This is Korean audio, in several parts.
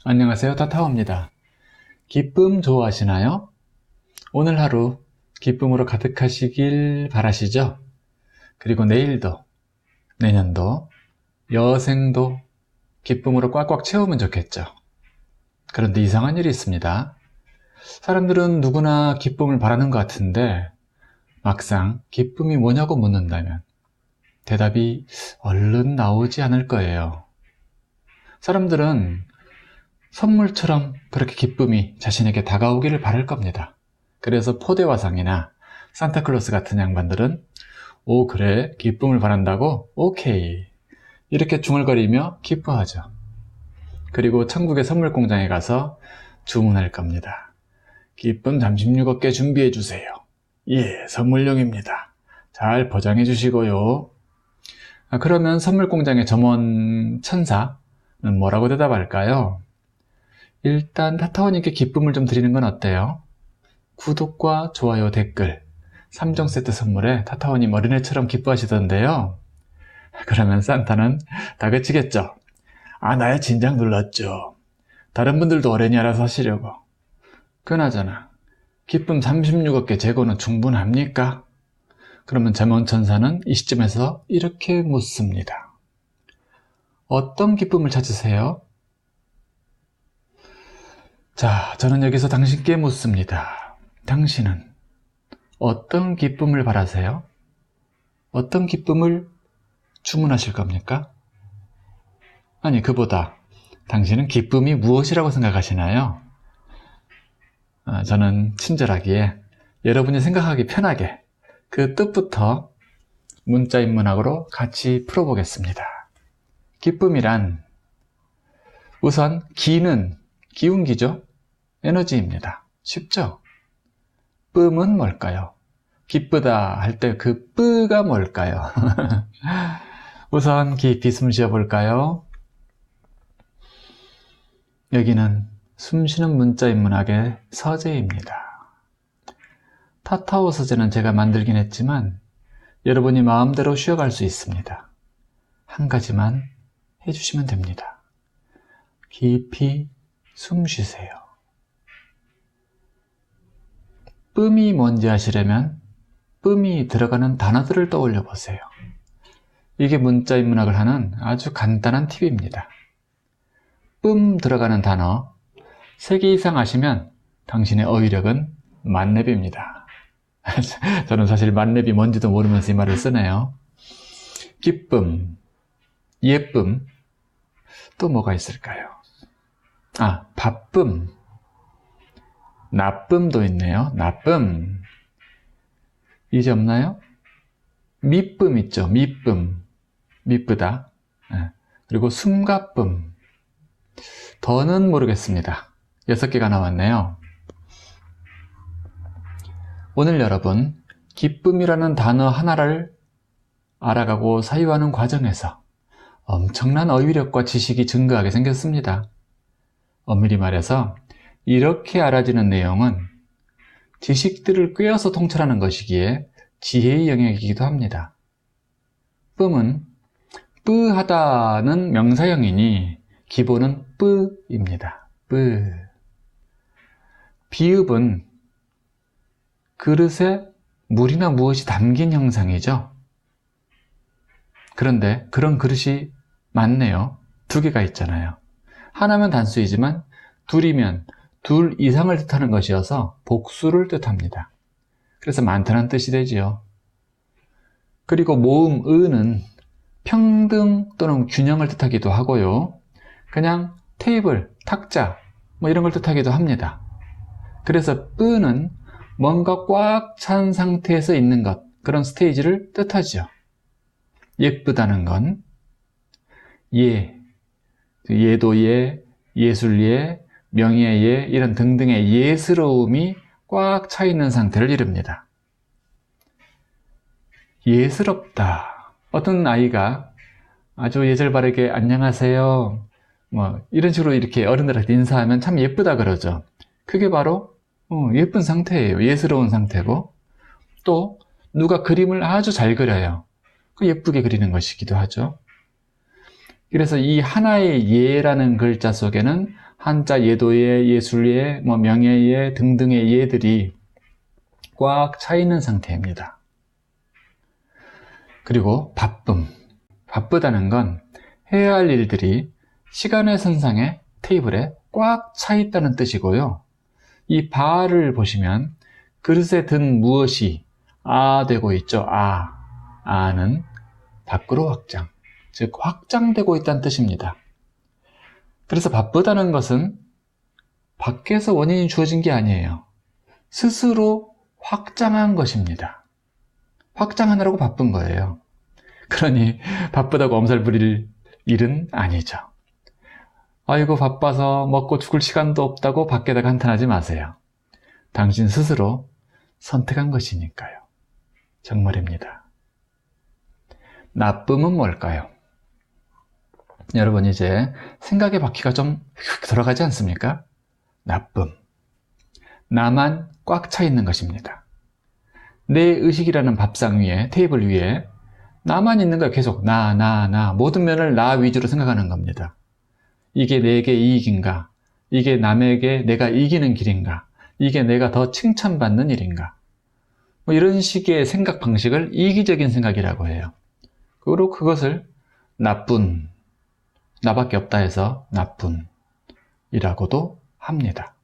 안녕하세요. 타타오입니다. 기쁨 좋아하시나요? 오늘 하루 기쁨으로 가득하시길 바라시죠? 그리고 내일도, 내년도, 여생도 기쁨으로 꽉꽉 채우면 좋겠죠. 그런데 이상한 일이 있습니다. 사람들은 누구나 기쁨을 바라는 것 같은데 막상 기쁨이 뭐냐고 묻는다면 대답이 얼른 나오지 않을 거예요. 사람들은 선물처럼 그렇게 기쁨이 자신에게 다가오기를 바랄 겁니다. 그래서 포대화상이나 산타클로스 같은 양반들은 오 그래 기쁨을 바란다고? 오케이 이렇게 중얼거리며 기뻐하죠. 그리고 천국의 선물 공장에 가서 주문할 겁니다. 기쁨 36개 준비해 주세요. 예, 선물용입니다. 잘 포장해 주시고요. 그러면 선물 공장의 점원 천사는 뭐라고 대답할까요? 일단 타타오님께 기쁨을 좀 드리는 건 어때요? 구독과 좋아요, 댓글 3종 세트 선물에 타타오님 어린애처럼 기뻐하시던데요. 그러면 산타는 다그치겠죠. 나야 진작 눌렀죠. 다른 분들도 어린이 알아서 하시려고. 그나저나 기쁨 36억 개 재고는 충분합니까? 그러면 점원천사는 이 시점에서 이렇게 묻습니다. 어떤 기쁨을 찾으세요? 자, 저는 여기서 당신께 묻습니다. 당신은 어떤 기쁨을 바라세요? 어떤 기쁨을 주문하실 겁니까? 아니, 그보다 당신은 기쁨이 무엇이라고 생각하시나요? 저는 친절하기에 여러분이 생각하기 편하게 그 뜻부터 문자인문학으로 같이 풀어보겠습니다. 기쁨이란 우선 기는 기운기죠? 에너지입니다. 쉽죠? 쁨은 뭘까요? 기쁘다 할 때 그 뿌가 뭘까요? 우선 깊이 숨 쉬어볼까요? 여기는 숨쉬는 문자인문학의 서재입니다. 타타오 서재는 제가 만들긴 했지만 여러분이 마음대로 쉬어갈 수 있습니다. 한 가지만 해주시면 됩니다. 깊이 숨 쉬세요. 쁨이 뭔지 아시려면 쁨이 들어가는 단어들을 떠올려 보세요. 이게 문자인문학을 하는 아주 간단한 팁입니다. 쁨 들어가는 단어 3개 이상 아시면 당신의 어휘력은 만렙입니다. 저는 사실 만렙이 뭔지도 모르면서 이 말을 쓰네요. 기쁨, 예쁨, 또 뭐가 있을까요? 바쁨, 나쁨도 있네요. 나쁨. 이제 없나요? 미쁨 있죠. 미쁨. 미쁘다. 그리고 숨가쁨. 더는 모르겠습니다. 6개가 나왔네요. 오늘 여러분, 기쁨이라는 단어 하나를 알아가고 사유하는 과정에서 엄청난 어휘력과 지식이 증가하게 생겼습니다. 엄밀히 말해서 이렇게 알아지는 내용은 지식들을 꿰어서 통찰하는 것이기에 지혜의 영역이기도 합니다. 쁨은 뿌하다는 명사형이니 기본은 뿌입니다. 뿌. 비읍은 그릇에 물이나 무엇이 담긴 형상이죠. 그런데 그런 그릇이 많네요. 2개가 있잖아요. 하나면 단수이지만 둘이면 둘 이상을 뜻하는 것이어서 복수를 뜻합니다. 그래서 많다는 뜻이 되지요. 그리고 모음 의는 평등 또는 균형을 뜻하기도 하고요. 그냥 테이블, 탁자 이런 걸 뜻하기도 합니다. 그래서 뿌는 뭔가 꽉 찬 상태에서 있는 것, 그런 스테이지를 뜻하죠. 예쁘다는 건 예도예, 예술예, 명예예 이런 등등의 예스러움이 꽉 차 있는 상태를 이릅니다. 예스럽다. 어떤 아이가 아주 예절 바르게 안녕하세요 이런 식으로 이렇게 어른들한테 인사하면 참 예쁘다 그러죠. 그게 바로 예쁜 상태예요. 예스러운 상태고, 또 누가 그림을 아주 잘 그려요. 예쁘게 그리는 것이기도 하죠. 그래서 이 하나의 예라는 글자 속에는 한자 예도예, 예술예, 명예예 등등의 예들이 꽉 차 있는 상태입니다. 그리고 바쁨. 바쁘다는 건 해야 할 일들이 시간의 선상에 테이블에 꽉 차 있다는 뜻이고요. 이 바를 보시면 그릇에 든 무엇이 되고 있죠. 아는 밖으로 확장, 즉 확장되고 있다는 뜻입니다. 그래서 바쁘다는 것은 밖에서 원인이 주어진 게 아니에요. 스스로 확장한 것입니다. 확장하느라고 바쁜 거예요. 그러니 바쁘다고 엄살 부릴 일은 아니죠. 아이고 바빠서 먹고 죽을 시간도 없다고 밖에다가 한탄하지 마세요. 당신 스스로 선택한 것이니까요. 정말입니다. 나쁨은 뭘까요? 여러분 이제 생각의 바퀴가 좀 휙 돌아가지 않습니까? 나쁨. 나만 꽉 차 있는 것입니다. 내 의식이라는 밥상 위에, 테이블 위에 나만 있는 거예요. 계속 나 모든 면을 나 위주로 생각하는 겁니다. 이게 내게 이익인가? 이게 남에게 내가 이기는 길인가? 이게 내가 더 칭찬받는 일인가? 이런 식의 생각 방식을 이기적인 생각이라고 해요. 그리고 그것을 나쁜, 나밖에 없다 해서 나쁜이라고도 합니다.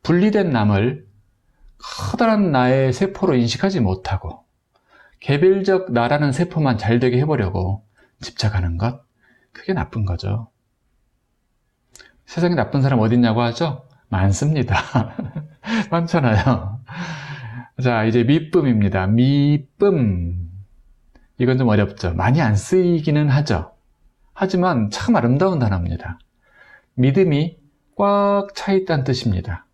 분리된 남을 커다란 나의 세포로 인식하지 못하고 개별적 나라는 세포만 잘 되게 해보려고 집착하는 것, 그게 나쁜 거죠. 세상에 나쁜 사람 어딨냐고 하죠? 많습니다. 많잖아요. 자, 이제 미쁨입니다. 미쁨. 이건 좀 어렵죠. 많이 안 쓰이기는 하죠. 하지만 참 아름다운 단어입니다. 믿음이 꽉 차 있다는 뜻입니다.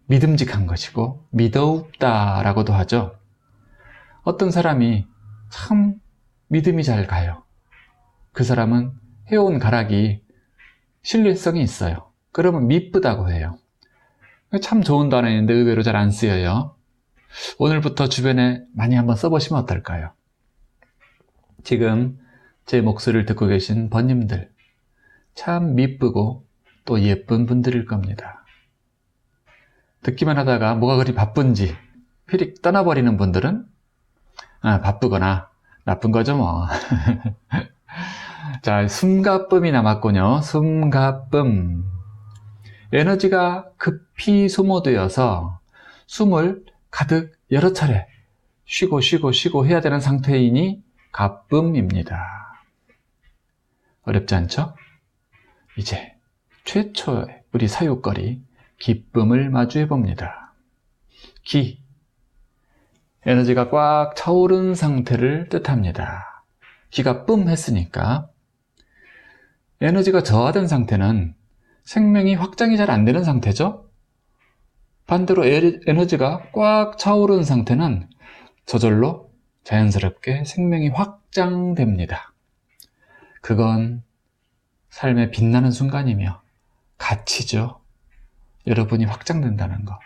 믿음직한 것이고 믿어up다라고도 하죠. 어떤 사람이 참 믿음이 잘 가요. 그 사람은 해온 가락이 신뢰성이 있어요. 그러면 미쁘다고 해요. 참 좋은 단어인데 의외로 잘 안 쓰여요. 오늘부터 주변에 많이 한번 써보시면 어떨까요? 지금 제 목소리를 듣고 계신 번님들, 참 미쁘고 또 예쁜 분들일 겁니다. 듣기만 하다가 뭐가 그리 바쁜지 휘릭 떠나버리는 분들은 바쁘거나 나쁜 거죠 뭐. 자, 숨가쁨이 남았군요. 숨가쁨. 에너지가 급히 소모되어서 숨을 가득 여러 차례 쉬고 해야 되는 상태이니 가쁨입니다. 어렵지 않죠? 이제 최초의 우리 사유거리 기쁨을 마주해 봅니다. 기, 에너지가 꽉 차오른 상태를 뜻합니다. 기가 뿜 했으니까 에너지가 저하된 상태는 생명이 확장이 잘 안 되는 상태죠. 반대로 에너지가 꽉 차오른 상태는 저절로 자연스럽게 생명이 확장됩니다. 그건 삶의 빛나는 순간이며 가치죠. 여러분이 확장된다는 거.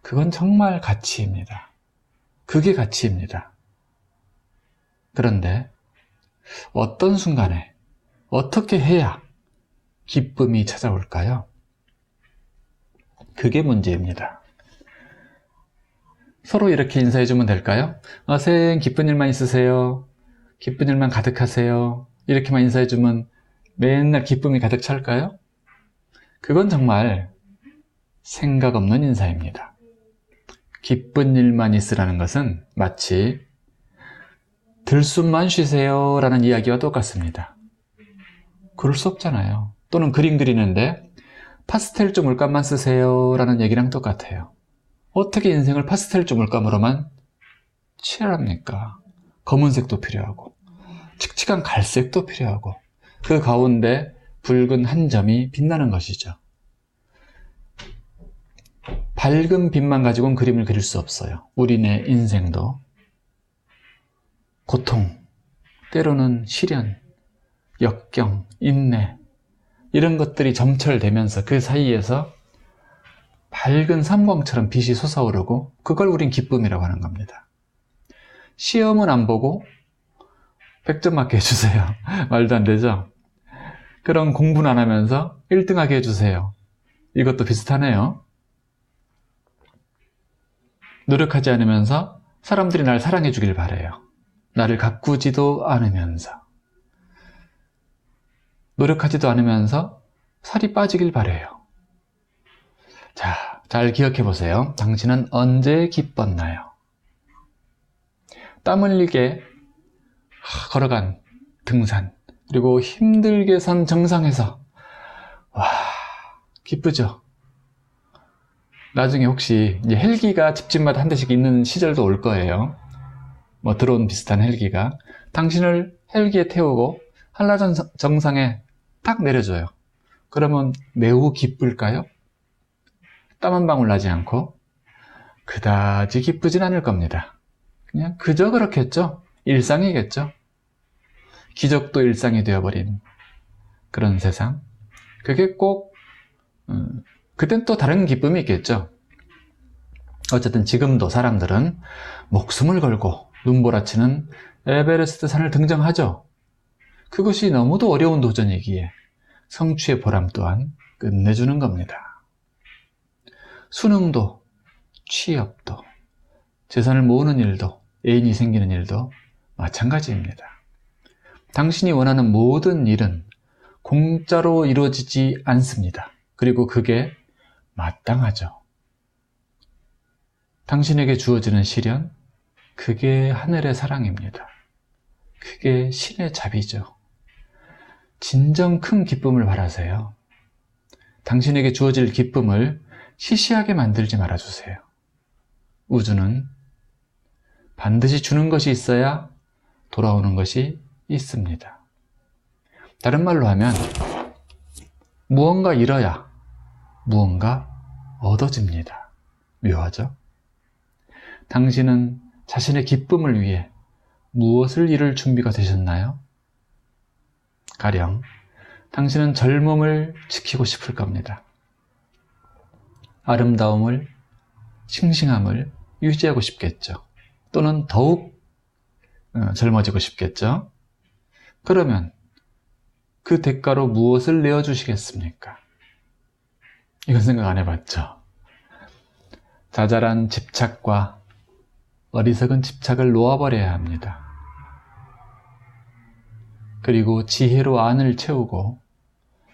그건 정말 가치입니다. 그게 가치입니다. 그런데 어떤 순간에 어떻게 해야 기쁨이 찾아올까요? 그게 문제입니다. 서로 이렇게 인사해주면 될까요? 새해엔 기쁜 일만 있으세요. 기쁜 일만 가득하세요. 이렇게만 인사해주면 맨날 기쁨이 가득 찰까요? 그건 정말 생각 없는 인사입니다. 기쁜 일만 있으라는 것은 마치 들숨만 쉬세요 라는 이야기와 똑같습니다. 그럴 수 없잖아요. 또는 그림 그리는데 파스텔조 물감만 쓰세요 라는 얘기랑 똑같아요. 어떻게 인생을 파스텔조 물감으로만 칠합니까? 검은색도 필요하고 칙칙한 갈색도 필요하고 그 가운데 붉은 한 점이 빛나는 것이죠. 밝은 빛만 가지고는 그림을 그릴 수 없어요. 우리네 인생도 고통, 때로는 시련, 역경, 인내 이런 것들이 점철되면서 그 사이에서 밝은 삼광처럼 빛이 솟아오르고 그걸 우린 기쁨이라고 하는 겁니다. 시험은 안 보고 100점 맞게 해주세요. 말도 안 되죠? 그런 공부는 안 하면서 1등하게 해주세요. 이것도 비슷하네요. 노력하지 않으면서 사람들이 날 사랑해 주길 바래요. 나를 가꾸지도 않으면서. 노력하지도 않으면서 살이 빠지길 바래요. 자, 잘 기억해 보세요. 당신은 언제 기뻤나요? 땀 흘리게 걸어간 등산, 그리고 힘들게 선 정상에서 와, 기쁘죠? 나중에 혹시 이제 헬기가 집집마다 한 대씩 있는 시절도 올 거예요. 뭐 드론 비슷한 헬기가 당신을 헬기에 태우고 한라산 정상에 딱 내려줘요. 그러면 매우 기쁠까요? 땀 한 방울 나지 않고 그다지 기쁘진 않을 겁니다. 그냥 그저 그렇겠죠. 일상이겠죠. 기적도 일상이 되어버린 그런 세상. 그게 꼭 그땐 또 다른 기쁨이 있겠죠. 어쨌든 지금도 사람들은 목숨을 걸고 눈보라치는 에베레스트 산을 등정하죠. 그것이 너무도 어려운 도전이기에 성취의 보람 또한 끝내주는 겁니다. 수능도, 취업도, 재산을 모으는 일도, 애인이 생기는 일도 마찬가지입니다. 당신이 원하는 모든 일은 공짜로 이루어지지 않습니다. 그리고 그게 마땅하죠. 당신에게 주어지는 시련, 그게 하늘의 사랑입니다. 그게 신의 자비죠. 진정 큰 기쁨을 바라세요. 당신에게 주어질 기쁨을 시시하게 만들지 말아주세요. 우주는 반드시 주는 것이 있어야 돌아오는 것이 있습니다. 다른 말로 하면 무언가 잃어야 무언가 얻어집니다. 묘하죠? 당신은 자신의 기쁨을 위해 무엇을 잃을 준비가 되셨나요? 가령 당신은 젊음을 지키고 싶을 겁니다. 아름다움을, 싱싱함을 유지하고 싶겠죠. 또는 더욱 젊어지고 싶겠죠. 그러면 그 대가로 무엇을 내어주시겠습니까? 이건 생각 안 해봤죠. 자잘한 집착과 어리석은 집착을 놓아버려야 합니다. 그리고 지혜로 안을 채우고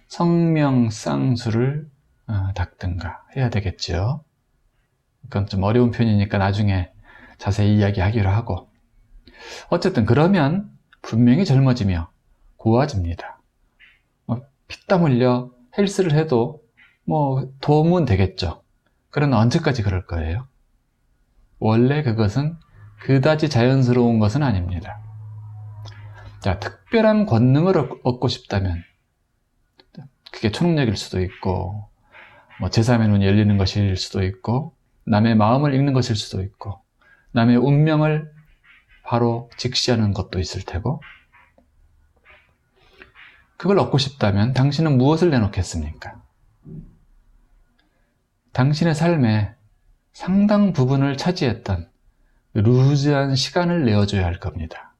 성명쌍수를 닦든가 해야 되겠죠. 그건 좀 어려운 표현이니까 나중에 자세히 이야기하기로 하고, 어쨌든 그러면 분명히 젊어지며 고와집니다. 피땀 흘려 헬스를 해도 도움은 되겠죠. 그러나 언제까지 그럴 거예요? 원래 그것은 그다지 자연스러운 것은 아닙니다. 자, 특별한 권능을 얻고 싶다면 그게 초능력일 수도 있고 제3의 눈이 열리는 것일 수도 있고 남의 마음을 읽는 것일 수도 있고 남의 운명을 바로 직시하는 것도 있을 테고, 그걸 얻고 싶다면 당신은 무엇을 내놓겠습니까? 당신의 삶의 상당 부분을 차지했던 루즈한 시간을 내어줘야 할 겁니다.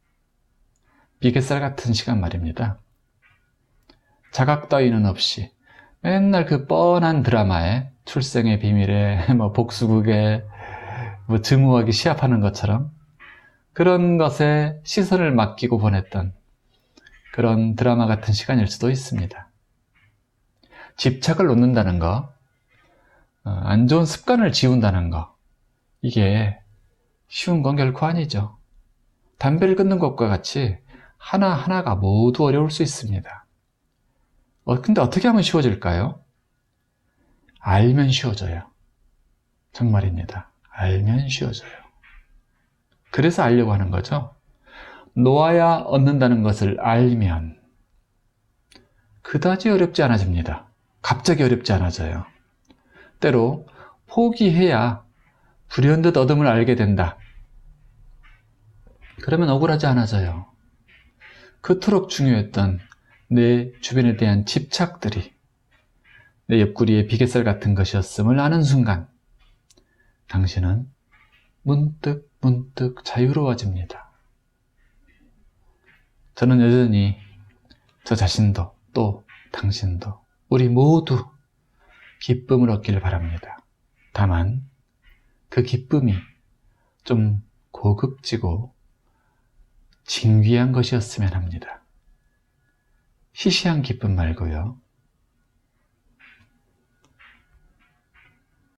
비갯살 같은 시간 말입니다. 자각 따위는 없이 맨날 그 뻔한 드라마에 출생의 비밀에 복수극에 증오하기 시합하는 것처럼 그런 것에 시선을 맡기고 보냈던 그런 드라마 같은 시간일 수도 있습니다. 집착을 놓는다는 거, 안 좋은 습관을 지운다는 거, 이게 쉬운 건 결코 아니죠. 담배를 끊는 것과 같이 하나하나가 모두 어려울 수 있습니다. 근데 어떻게 하면 쉬워질까요? 알면 쉬워져요. 정말입니다. 알면 쉬워져요. 그래서 알려고 하는 거죠. 놓아야 얻는다는 것을 알면 그다지 어렵지 않아집니다. 갑자기 어렵지 않아져요. 때로 포기해야 불현듯 얻음을 알게 된다. 그러면 억울하지 않아져요. 그토록 중요했던 내 주변에 대한 집착들이 내 옆구리에 비갯살 같은 것이었음을 아는 순간 당신은 문득 자유로워집니다. 저는 여전히 저 자신도 또 당신도, 우리 모두 기쁨을 얻기를 바랍니다. 다만 그 기쁨이 좀 고급지고 진귀한 것이었으면 합니다. 시시한 기쁨 말고요.